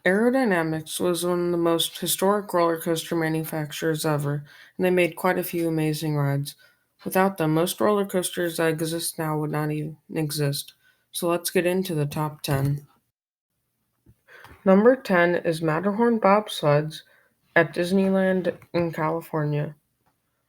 Aerodynamics was one of the most historic roller coaster manufacturers ever, and they made quite a few amazing rides. Without them, most roller coasters that exist now would not even exist. So let's get into the top 10. Number 10 is Matterhorn bobsleds at Disneyland in California.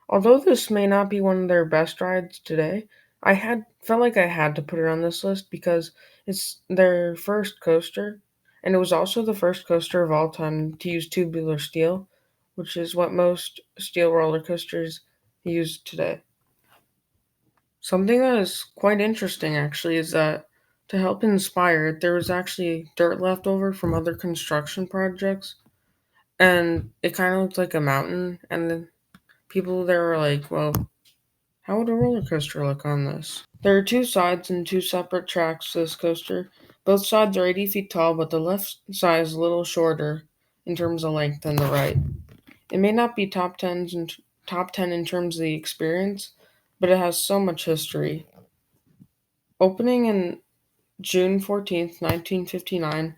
Although this may not be one of their best rides today, I had felt like I had to put it on this list because it's their first coaster, and it was also the first coaster of all time to use tubular steel, which is what most steel roller coasters use today. Something that is quite interesting actually is that to help inspire it, there was actually dirt left over from other construction projects, and it kind of looked like a mountain, and the people there were like, well, how would a roller coaster look on this? There are two sides and two separate tracks to this coaster. Both sides are 80 feet tall, but the left side is a little shorter in terms of length than the right. It may not be top 10 in terms of the experience, but it has so much history. Opening in June 14th, 1959,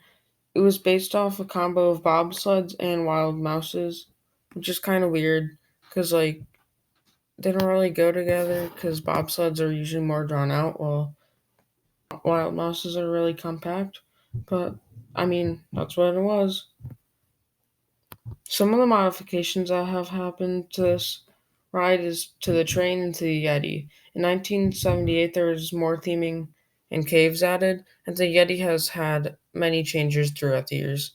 it was based off a combo of bobsleds and wild mouses, which is kind of weird because they don't really go together because bobsleds are usually more drawn out while wild mouses are really compact. But I mean, that's what it was. Some of the modifications that have happened to this ride is to the train and to the Yeti. In 1978, there was more theming and caves added, and the Yeti has had many changes throughout the years.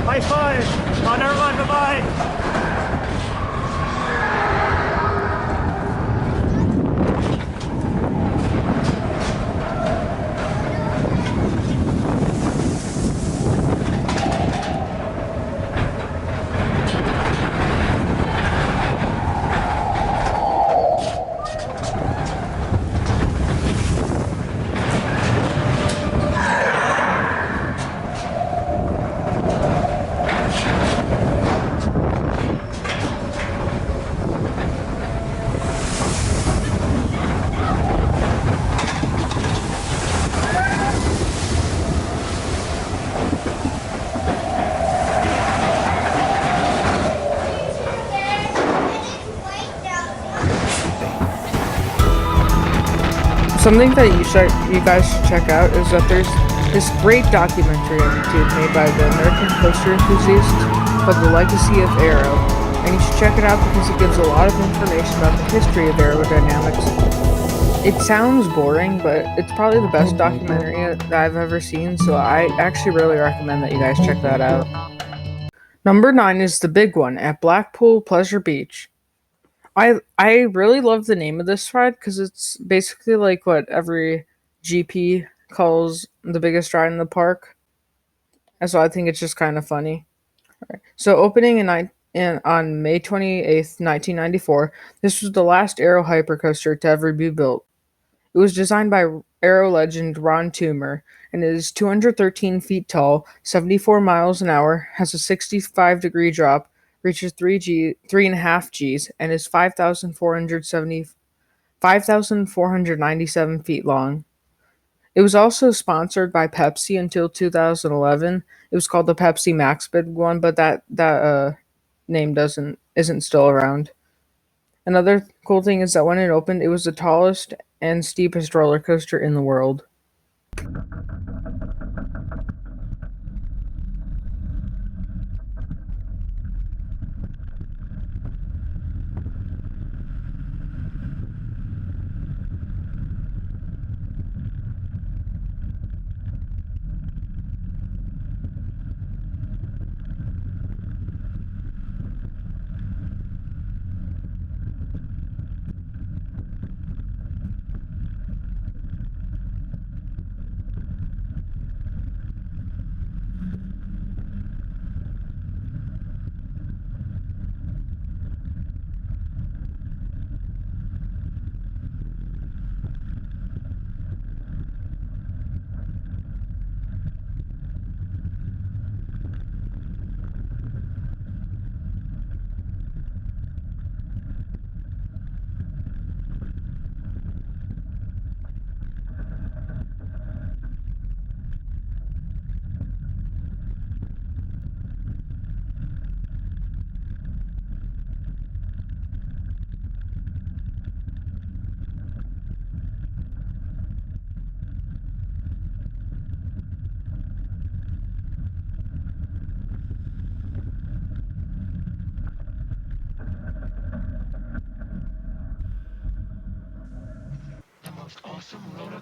High five! Oh, never mind, bye-bye! Something that you guys should check out is that there's this great documentary on YouTube made by the American coaster enthusiasts called The Legacy of Aero, and you should check it out because it gives a lot of information about the history of aerodynamics. It sounds boring, but it's probably the best documentary that I've ever seen, so I actually really recommend that you guys check that out. Number 9 is the big one at Blackpool Pleasure Beach. I really love the name of this ride because it's basically like what every GP calls the biggest ride in the park, and so I think it's just kind of funny. So opening on May 28th, 1994, this was the last Aero hypercoaster to ever be built. It was designed by Aero legend Ron Toomer and is 213 feet tall, 74 miles an hour, has a 65-degree drop, reaches 3.5 Gs, and is 5,497 feet long. It was also sponsored by Pepsi until 2011. It was called the Pepsi Max Bid one, but that name doesn't isn't still around. Another cool thing is that when it opened, it was the tallest and steepest roller coaster in the world.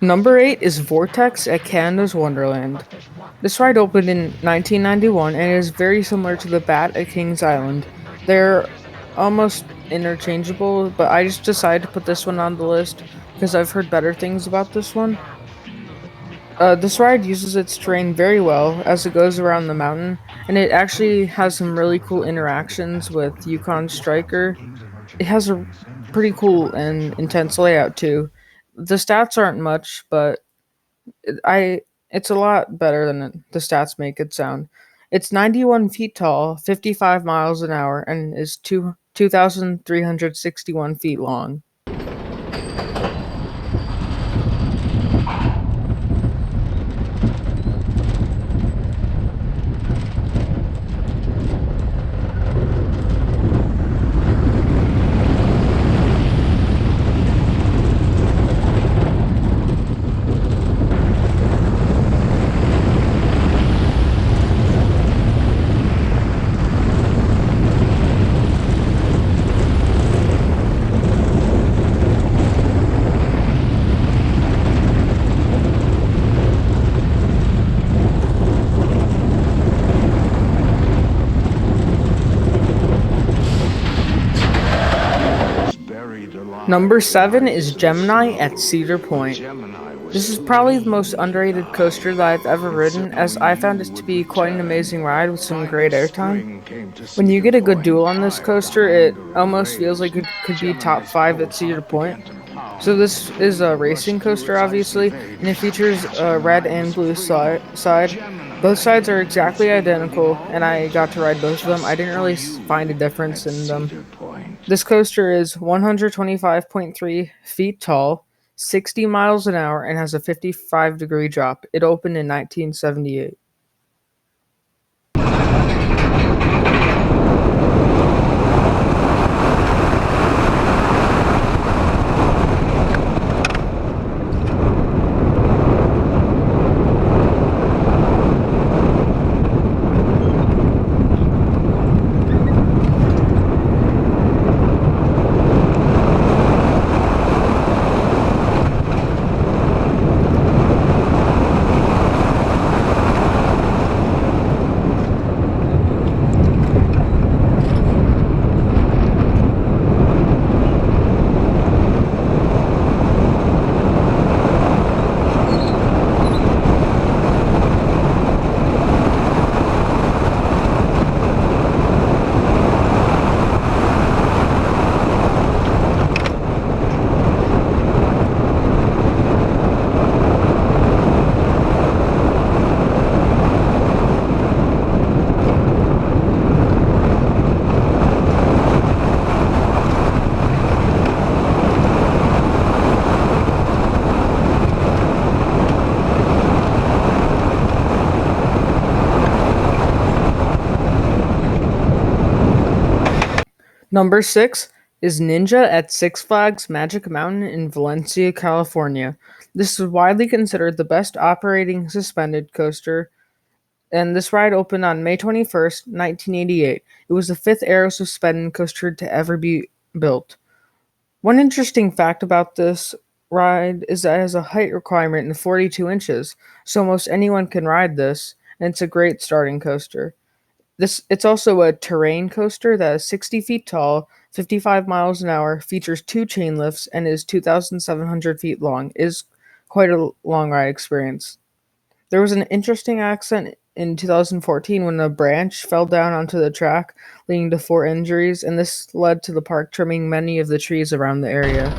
Number 8 is Vortex at Canada's Wonderland. This ride opened in 1991 and is very similar to the Bat at Kings Island. They're almost interchangeable, but I just decided to put this one on the list because I've heard better things about this one. This ride uses its terrain very well as it goes around the mountain, and it actually has some really cool interactions with Yukon Striker. It has a pretty cool and intense layout too. The stats aren't much, but I it's a lot better than the stats make it sound. It's 91 feet tall, 55 miles an hour, and is 2,361 feet long. Number 7 is Gemini at Cedar Point. This is probably the most underrated coaster that I've ever ridden, as I found it to be quite an amazing ride with some great airtime. When you get a good duel on this coaster, it almost feels like it could be top 5 at Cedar Point. So this is a racing coaster, obviously, and it features a red and blue side. Both sides are exactly identical, and I got to ride both of them. I didn't really find a difference in them. This coaster is 125.3 feet tall, 60 miles an hour, and has a 55-degree drop. It opened in 1978. Number 6 is Ninja at Six Flags Magic Mountain in Valencia, California. This is widely considered the best operating suspended coaster, and this ride opened on May 21st, 1988. It was the fifth aero suspended coaster to ever be built. One interesting fact about this ride is that it has a height requirement of 42 inches, so almost anyone can ride this, and it's a great starting coaster. It's also a terrain coaster that is 60 feet tall, 55 miles an hour, features two chain lifts, and is 2,700 feet long. It is quite a long ride experience. There was an interesting accident in 2014 when a branch fell down onto the track, leading to four injuries, and this led to the park trimming many of the trees around the area.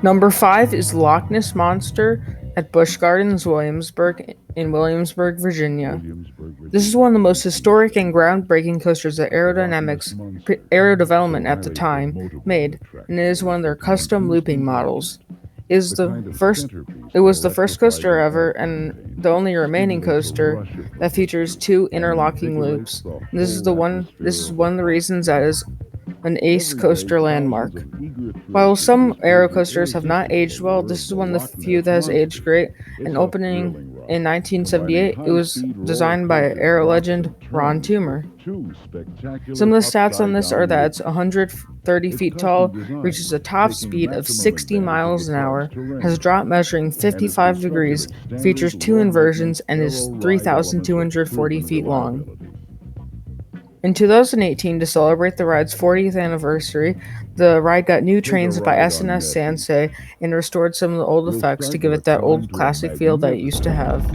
Number 5 is Loch Ness Monster at Busch Gardens, Williamsburg, in Williamsburg, Virginia. This is one of the most historic and groundbreaking coasters that Aero Development at the time made, and it is one of their custom looping models. It is the first it was the first coaster ever and the only remaining coaster that features two interlocking loops. And this is one of the reasons that is an ace coaster landmark. While some aero coasters have not aged well, this is one of the few that has aged great, and opening in 1978, it was designed by aero legend Ron Toomer. Some of the stats on this are that it's 130 feet tall, reaches a top speed of 60 miles an hour, has a drop measuring 55 degrees, features two inversions, and is 3,240 feet long. In 2018, to celebrate the ride's 40th anniversary, the ride got new trains by S&S Sansei and restored some of the old effects to give it that old classic feel that it used to have.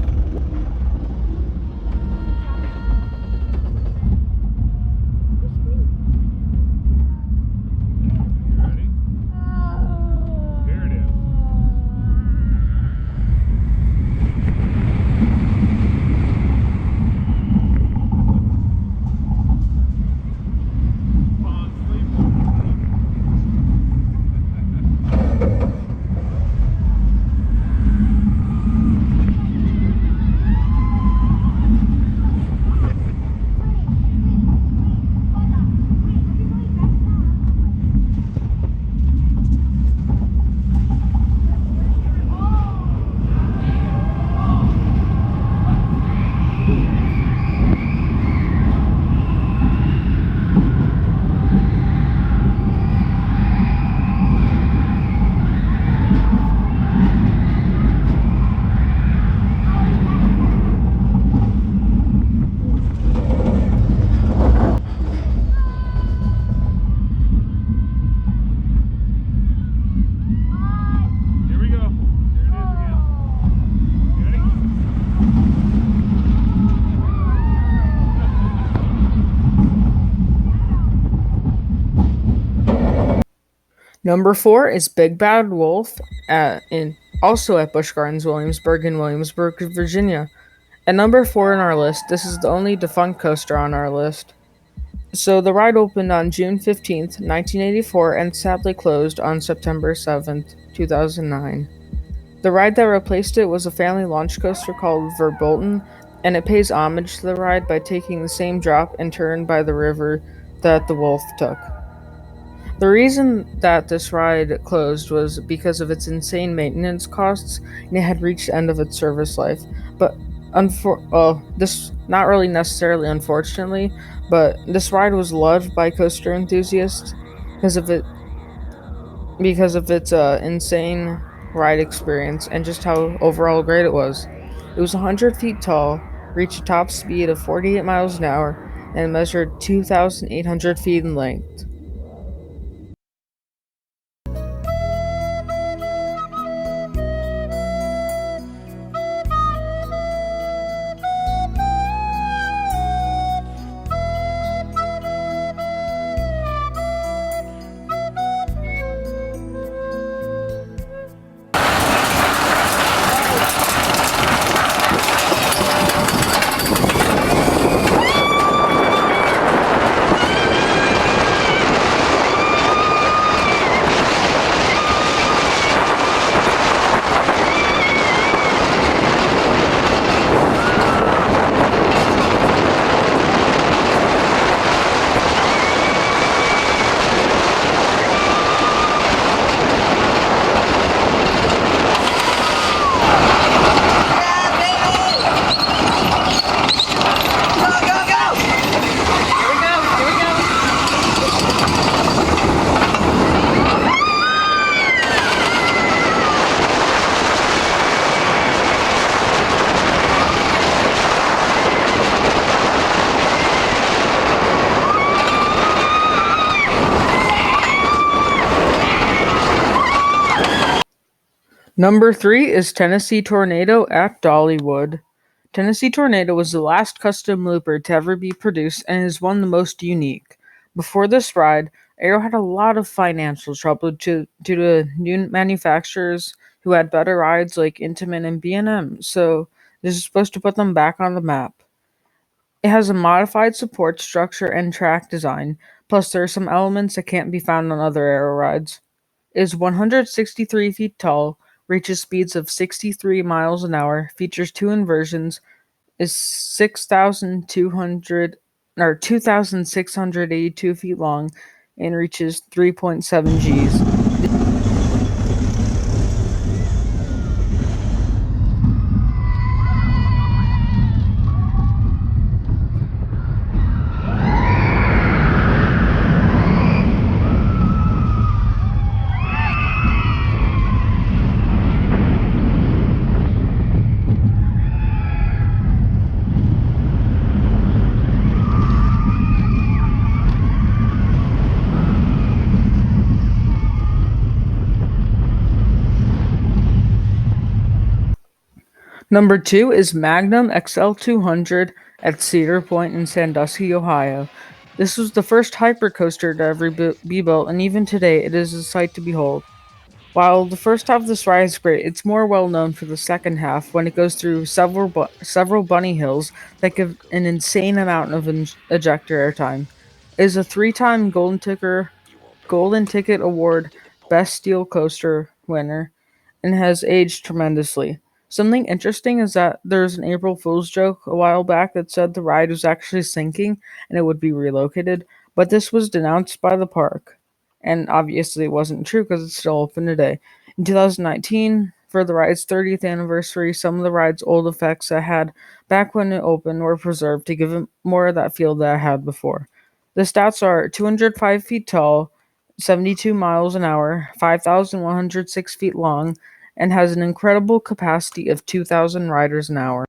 Number 4 is Big Bad Wolf also at Busch Gardens, Williamsburg in Williamsburg, Virginia. At number 4 on our list, this is the only defunct coaster on our list. So the ride opened on June 15th, 1984 and sadly closed on September 7th, 2009. The ride that replaced it was a family launch coaster called Verbolten, and it pays homage to the ride by taking the same drop and turn by the river that the Wolf took. The reason that this ride closed was because of its insane maintenance costs, and it had reached the end of its service life. But this not really necessarily unfortunately, but this ride was loved by coaster enthusiasts because of its insane ride experience and just how overall great it was. It was 100 feet tall, reached a top speed of 48 miles an hour, and measured 2,800 feet in length. Number 3 is Tennessee Tornado at Dollywood. Tennessee Tornado was the last custom looper to ever be produced and is one of the most unique. Before this ride, Aero had a lot of financial trouble due to new manufacturers who had better rides like Intamin and B&M, so this is supposed to put them back on the map. It has a modified support structure and track design, plus there are some elements that can't be found on other Aero rides. It is 163 feet tall, reaches speeds of 63 miles an hour, features two inversions, is 6,200 or 2,682 feet long, and reaches 3.7 Gs. Number two is Magnum XL200 at Cedar Point in Sandusky, Ohio. This was the first hypercoaster to ever be built, and even today it is a sight to behold. While the first half of this ride is great, it's more well known for the second half when it goes through several bunny hills that give an insane amount of ejector airtime. It is a three-time Golden Ticket Award Best Steel Coaster winner and has aged tremendously. Something interesting is that there's an April Fool's joke a while back that said the ride was actually sinking and it would be relocated, but this was denounced by the park. And obviously it wasn't true because it's still open today. In 2019, for the ride's 30th anniversary, some of the ride's old effects that had back when it opened were preserved to give it more of that feel that it had before. The stats are 205 feet tall, 72 miles an hour, 5,106 feet long, and has an incredible capacity of 2,000 riders an hour.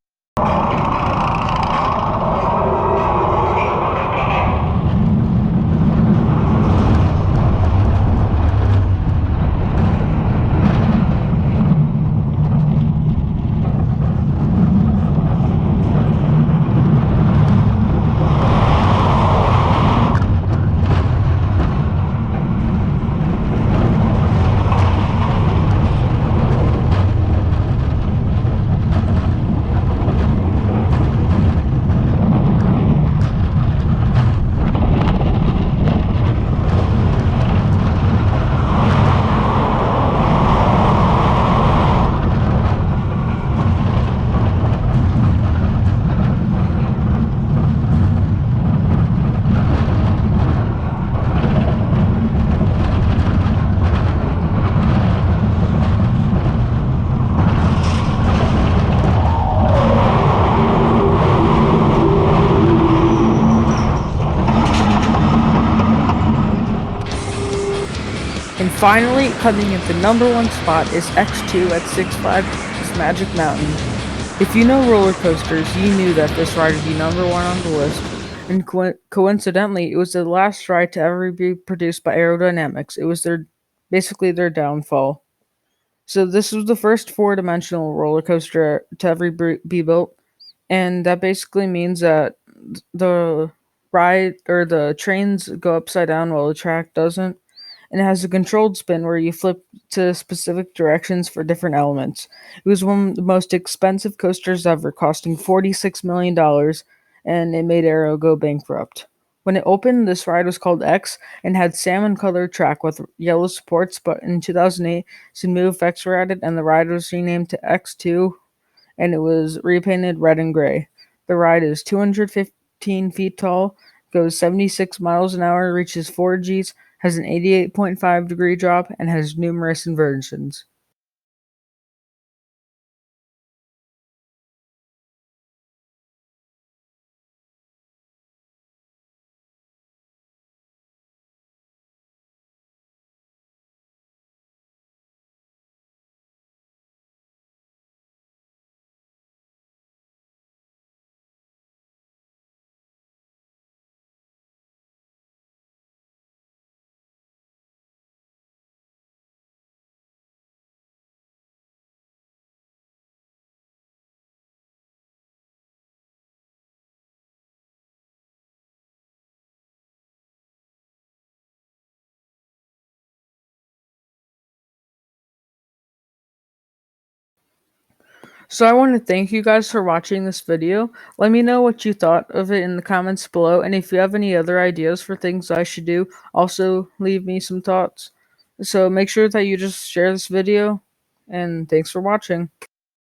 And finally, coming at the number one spot is X2 at Six Flags Magic Mountain. If you know roller coasters, you knew that this ride would be number one on the list. And coincidentally, it was the last ride to ever be produced by Aerodynamics. It was basically their downfall. So this was the first four-dimensional roller coaster to ever be built, and that basically means that the ride or the trains go upside down while the track doesn't, and it has a controlled spin where you flip to specific directions for different elements. It was one of the most expensive coasters ever, costing $46 million, and it made Arrow go bankrupt. When it opened, this ride was called X and had salmon colored track with yellow supports, but in 2008, some new effects were added and the ride was renamed to X2 and it was repainted red and gray. The ride is 215 feet tall, goes 76 miles an hour, reaches 4 Gs, has an 88.5-degree drop, and has numerous inversions. So I want to thank you guys for watching this video. Let me know what you thought of it in the comments below, and if you have any other ideas for things I should do, also leave me some thoughts. So make sure that you just share this video, and thanks for watching.